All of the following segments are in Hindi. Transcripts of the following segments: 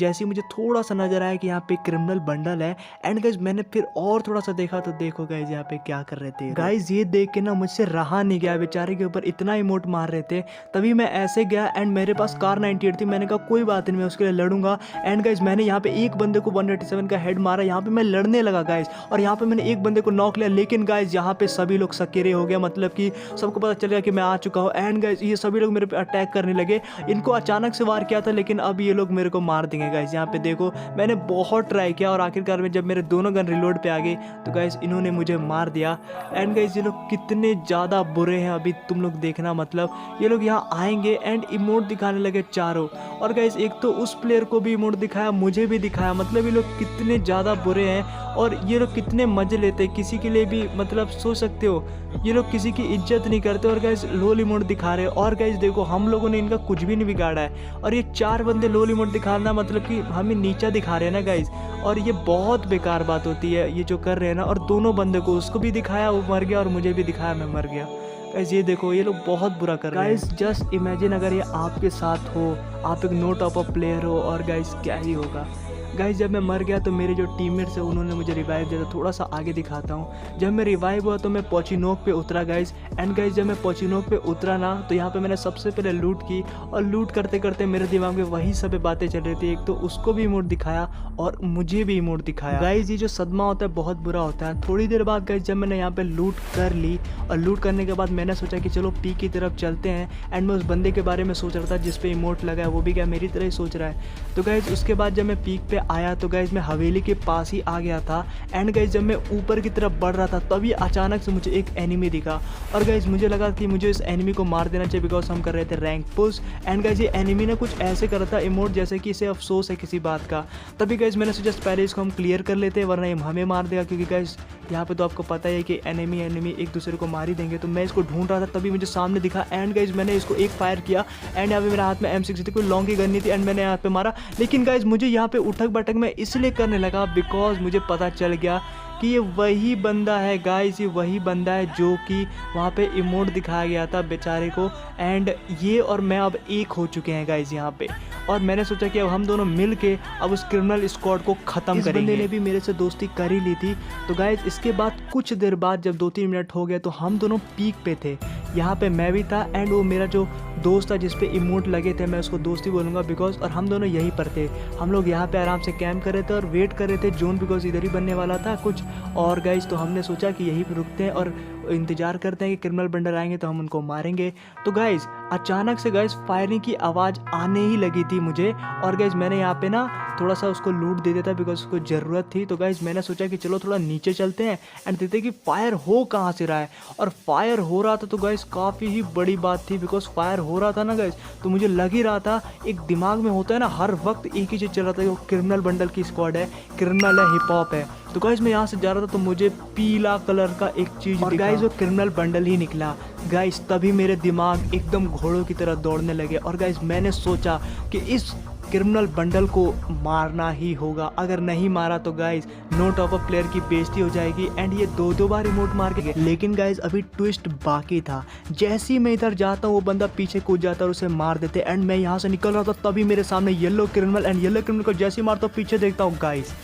जैसे ही मुझे थोड़ा सा नजर आया कि यहाँ पे क्रिमिनल बंडल है, एंड गाइज मैंने फिर और थोड़ा सा देखा तो देखो गाइज यहाँ पे क्या कर रहे थे गाइज। ये देख के ना मुझसे रहा नहीं गया, बेचारे के ऊपर इतना इमोट मार रहे थे। तभी मैं ऐसे गया एंड मेरे पास कार 98 थी, मैंने कहा कोई बात नहीं मैं उसके लिए लड़ूंगा। एंड गाइज मैंने यहाँ पे एक बंदे को 187 का हेड मारा, यहाँ पे मैं लड़ने लगा गाइज, और यहाँ पे मैंने एक बंदे को नॉक लिया। लेकिन गाइज यहाँ पे सभी लोग सकेरे हो गया, मतलब कि सबको पता चल गया कि मैं आ चुका हूँ। एंड गाइज ये सभी लोग मेरे पे अटैक करने लगे। इनको अचानक से वार किया था, लेकिन अब ये लोग मेरे को मार देंगे गाइज। यहाँ पे देखो मैंने बहुत ट्राई किया और आखिरकार में जब मेरे दोनों गन रिलोड पे आ गए तो गाइज इन्होंने मुझे मार दिया। एंड गाइज ये लोग कितने ज़्यादा बुरे हैं अभी तुम लोग देखना, मतलब ये लोग यहाँ आएंगे एंड इमोट दिखाने लगे चारों। और गाइज एक तो उस प्लेयर को भी इमोट दिखाया, मुझे भी दिखाया, मतलब ये लोग कितने ज़्यादा बुरे हैं और ये लोग कितने मजे लेते हैं। किसी के लिए भी मतलब सोच सकते हो, ये लोग किसी की इज्जत नहीं करते और गाइज लोल इमोट दिखा रहे हैं। और गाइज देखो हम लोगों ने इनका कुछ भी नहीं बिगाड़ा है और ये 4 बंदे लोल इमोट दिखाना मतलब कि हमें नीचा दिखा रहे हैं ना गाइज। और ये बहुत बेकार बात होती है ये जो कर रहे हैं ना। और दोनों बंदे को, उसको भी दिखाया वो मर गया और मुझे भी दिखाया मैं मर गया। गाइज ये देखो ये लोग बहुत बुरा कर रहे हैं। गाइज जस्ट इमेजिन अगर ये आपके साथ हो, आप एक नो टॉप अप प्लेयर हो, और गाइज क्या ही होगा। गाइज जब मैं मर गया तो मेरे जो टीममेट्स है उन्होंने मुझे रिवाइव दिया था। थोड़ा सा आगे दिखाता हूँ। जब मैं रिवाइव हुआ तो मैं पोचिनोक पे उतरा गाइज। एंड गाइज जब मैं पोचिनोक पे उतरा ना तो यहाँ पे मैंने सबसे पहले लूट की, और लूट करते करते मेरे दिमाग में वही सब बातें चल रही थी। एक तो उसको भी इमोट दिखाया और मुझे भी इमोट दिखाया। गाइज ये जो सदमा होता है बहुत बुरा होता है। थोड़ी देर बाद गाइज जब मैंने यहाँ पे लूट कर ली, और लूट करने के बाद मैंने सोचा कि चलो पी की तरफ चलते हैं। एंड मैं उस बंदे के बारे में सोच रहा था जिसपे इमोट लगा है, वो भी क्या मेरी तरह ही सोच रहा है। तो गाइज उसके बाद जब मैं पीक पे आया तो गाइज मैं हवेली के पास ही आ गया था। एंड गाइज जब मैं ऊपर की तरफ बढ़ रहा था तभी अचानक से मुझे एक एनिमी दिखा, और गाइज मुझे लगा कि मुझे इस एनिमी को मार देना चाहिए बिकॉज हम कर रहे थे रैंक पुश। एंड गाइज ये एनिमी ने कुछ ऐसे करा था इमोट जैसे कि इसे अफसोस है किसी बात का। तभी गाइज मैंने सोचा पहले इसको हम क्लियर कर लेते हैं वरना ये हमें मार देगा, क्योंकि गाइज यहाँ पे तो आपको पता है कि एनिमी एक दूसरे को मार ही देंगे। तो मैं इसको ढूंढ रहा था तभी मुझे सामने दिखा। एंड गाइज मैंने इसको एक फायर किया एंड यहाँ पे मेरे हाथ में M60 थी, कोई लॉन्ग की गन नहीं थी। एंड मैंने यहाँ पे मारा, लेकिन गाइज मुझे यहाँ पे उठक बैठक मैं इसलिए करने लगा बिकॉज मुझे पता चल गया कि ये वही बंदा है गाइस, ये वही बंदा है जो कि वहाँ पे इमोट दिखाया गया था बेचारे को। एंड ये और मैं अब एक हो चुके हैं गाइस यहाँ पे, और मैंने सोचा कि अब हम दोनों मिल के अब उस क्रिमिनल स्क्वाड को ख़त्म करेंगे। बंदे ने भी मेरे से दोस्ती कर ही ली थी। तो गाइस इसके बाद कुछ देर बाद जब 2-3 मिनट हो गए तो हम दोनों पीक पे थे। यहाँ पे मैं भी था एंड वो मेरा जो दोस्त था जिस पे इमोट लगे थे, मैं उसको दोस्ती बोलूँगा बिकॉज, और हम दोनों यहीं पर थे। हम लोग यहाँ पे आराम से कैंप कर रहे थे और वेट कर रहे थे जोन, बिकॉज इधर ही बनने वाला था कुछ। और गाइस तो हमने सोचा कि यहीं पर रुकते हैं और इंतजार करते हैं कि क्रिमिनल बंडल आएंगे तो हम उनको मारेंगे। तो गाइस अचानक से गाइस फायरिंग की आवाज़ आने ही लगी थी मुझे, और गाइस मैंने यहाँ पे ना थोड़ा सा उसको लूट दे देता बिकॉज उसको ज़रूरत थी। तो गाइस मैंने सोचा कि चलो थोड़ा नीचे चलते हैं एंड देखते कि फायर हो कहाँ से रहा है। और फायर हो रहा था तो गाइस काफ़ी ही बड़ी बात थी बिकॉज फायर हो रहा था ना गाइस, तो मुझे लग ही रहा था, एक दिमाग में होता है ना हर वक्त एक ही चीज़ चल रहा था कि वो क्रिमिनल बंडल की स्क्वाड है, क्रिमिनल है, हिप हॉप है। तो गाइस मैं यहाँ से जा रहा था तो मुझे पीला कलर का एक चीज़, और गाइस वो क्रिमिनल बंडल ही निकला। गाइस तभी मेरे दिमाग एकदम घोड़ों की तरह दौड़ने लगे, और गाइस मैंने सोचा कि इस क्रिमिनल बंडल को मारना ही होगा। अगर नहीं मारा तो guys know top up player की बेइज्जती हो जाएगी एंड ये 2-2 बार इमोट मार के। लेकिन गाइस अभी ट्विस्ट बाकी था। जैसे ही मैं इधर जाता हूँ वो बंदा पीछे कूद जाता और उसे मार देते। एंड मैं यहाँ से निकल रहा था तभी मेरे सामने yellow criminal, and yellow criminal को जैसे ही मारता हूँ पीछे देखता हूँ गाइस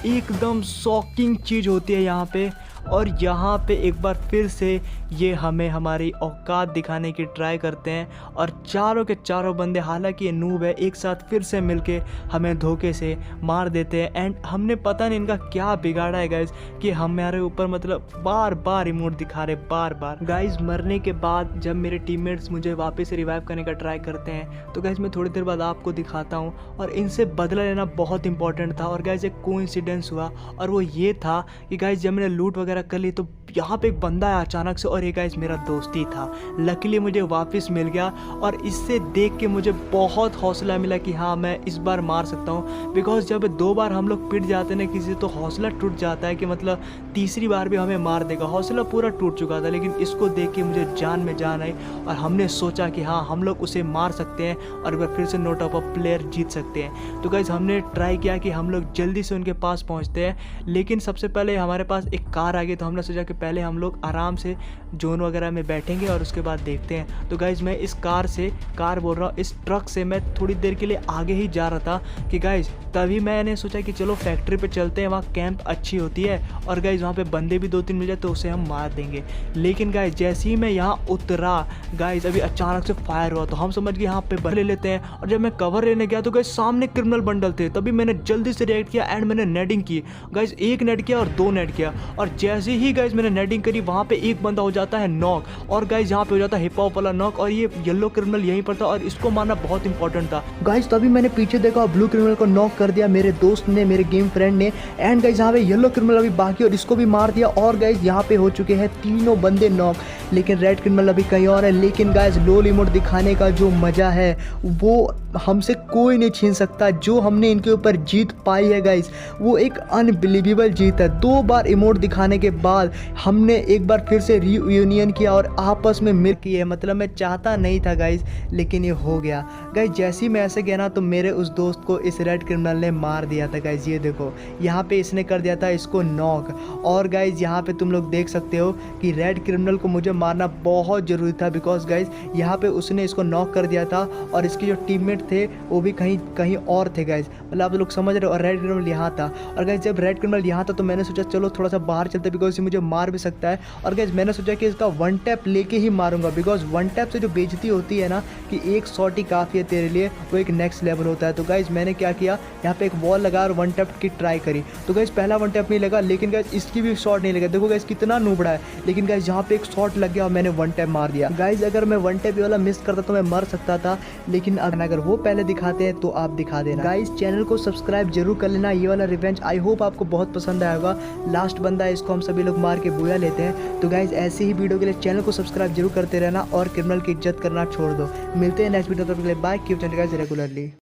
एकदम शॉकिंग चीज़ होती है यहाँ पे। और यहाँ पे एक बार फिर से ये हमें हमारी औकात दिखाने की ट्राई करते हैं, और चारों के चारों बंदे, हालांकि ये नूब है, एक साथ फिर से मिलके हमें धोखे से मार देते हैं। एंड हमने पता नहीं इनका क्या बिगाड़ा है गाइज कि हमारे ऊपर मतलब बार बार इमोट दिखा रहे, बार बार। गाइज मरने के बाद जब मेरे टीममेट्स मुझे वापस से रिवाइव करने का ट्राई करते हैं तो गाइज मैं थोड़ी देर बाद आपको दिखाता हूँ, और इनसे बदला लेना बहुत इंपॉर्टेंट था। और गाइज एक कोइंसिडेंस हुआ, और वो ये था कि गाइज जब मैंने लूट वगैरह कर ली तो यहाँ पे एक बंदा आया अचानक से, और ये गाइस मेरा दोस्ती था। लकीली मुझे वापस मिल गया, और इससे देख के मुझे बहुत हौसला मिला कि हाँ मैं इस बार मार सकता हूँ। बिकॉज जब 2 बार हम लोग पिट जाते ना किसी तो हौसला टूट जाता है कि मतलब तीसरी बार भी हमें मार देगा। हौसला पूरा टूट चुका था, लेकिन इसको देख के मुझे जान में जान आई, और हमने सोचा कि हाँ हम लोग उसे मार सकते हैं और एक बार फिर से नो टॉप अप प्लेयर जीत सकते हैं। तो गाइस हमने ट्राई किया कि हम लोग जल्दी से उनके पास पहुँचते हैं, लेकिन सबसे पहले हमारे पास एक कार आ गई। तो हमने सोचा कि पहले हम लोग आराम से जोन वगैरह में बैठेंगे और उसके बाद देखते हैं। तो गाइज़ मैं इस कार बोल रहा हूँ, इस ट्रक से मैं थोड़ी देर के लिए आगे ही जा रहा था कि गाइज़ तभी मैंने सोचा कि चलो फैक्ट्री पे चलते हैं, वहाँ कैंप अच्छी होती है और गाइज़ वहाँ पे बंदे भी 2-3 मिल जाए तो उसे हम मार देंगे। लेकिन गाइज़ जैसे ही मैं यहाँ उतरा गाइज़ अभी अचानक से फायर हुआ, तो हम समझ गए यहाँ पे बंदे ले लेते हैं। और जब मैं कवर लेने गया तो गाइज़ सामने क्रिमिनल बंडल थे, तभी मैंने जल्दी से रिएक्ट किया एंड मैंने नेडिंग की। गाइज़ 1 नेड किया और 2 नेड किया, और जैसे ही गाइज़ मैंने नेडिंग करी वहाँ पे एक बंदा हो जाता है नॉक, और गाइज़ यहाँ पे हो जाता है हिप हॉप वाला नॉक, और ये येलो क्रिमिनल यहीं पर था और इसको मारना बहुत इंपॉर्टेंट था। गाइज़ तभी मैंने पीछे देखा, ब्लू क्रिमिनल को नॉक कर दिया मेरे दोस्त ने, मेरे गेम फ्रेंड ने। एंड गाइज़ यहाँ पे येलो क्रिमिनल अभी बाकी और इसको भी मार दिया, और गाइज़ यहाँ पे हो चुके हैं तीनों बंदे नॉक। लेकिन रेड क्रिमिनल अभी कहीं और है। लेकिन गाइज़ लोल इमोट दिखाने का जो मज़ा है वो हमसे कोई नहीं छीन सकता। जो हमने इनके ऊपर जीत पाई है गाइज़, वो एक अनबिलीवेबल जीत है। 2 बार इमोट दिखाने के बाद हमने एक बार फिर से रीयूनियन किया और आपस में मिल किए। मतलब मैं चाहता नहीं था गाइज़, लेकिन ये हो गया। गाइज़ जैसे ही मैं ऐसे गया ना तो मेरे उस दोस्त को इस रेड क्रिमिनल ने मार दिया था। गाइज़ ये देखो यहाँ पे इसने कर दिया था इसको नॉक। और गाइज़ यहाँ पे तुम लोग देख सकते हो कि रेड क्रिमिनल को मुझे मारना बहुत ज़रूरी था, बिकॉज गाइज़ यहाँ पे उसने इसको नॉक कर दिया था और इसके जो टीममेट थे वो भी कहीं और थे गाइज़। मतलब आप लोग समझ रहे हो। और रेड क्रिमिनल यहाँ था, और गाइज़ जब रेड क्रिमिनल यहाँ था तो मैंने सोचा चलो थोड़ा सा बाहर चलते, बिकॉज ये मुझे मार भी सकता है। और गाइज़ मैंने सोचा कि इसका 1 टैप लेके ही मारूंगा, बिकॉज 1 टैप से जो बेइज्जती होती है ना कि एक शॉट ही काफ़ी है तेरे लिए, वो एक नेक्स्ट लेवल होता है। तो गाइज़ मैंने क्या किया, यहाँ पे एक वॉल लगा और 1 टैप की ट्राई करी। तो गाइज़ पहला 1 टैप नहीं लगा, लेकिन गाइज़ इसकी भी शॉट नहीं लगा। देखो गाइज़ कितना नूबड़ा है, लेकिन गाइज़ यहाँ पे एक शॉट लग गया और मैंने 1 टैप मार दिया। गाइज़ अगर मैं 1 टैप वाला मिस करता तो मैं मर सकता था, लेकिन अगर वो पहले दिखाते हैं तो आप दिखा देना। गाइज़ चैनल को सब्सक्राइब जरूर कर लेना। ये वाला रिवेंज आई होप आपको बहुत पसंद आया होगा। लास्ट बंदा है, इसको हम सभी लोग मार के बुया लेते हैं। तो गाइज़ ऐसे ही वीडियो के लिए चैनल को सब्सक्राइब जरूर करते रहना और क्रिमिनल की इज्जत करना छोड़ दो। मिलते हैं नेक्स्ट वीडियो, तब तक के लिए bye. Keep channel guys regularly.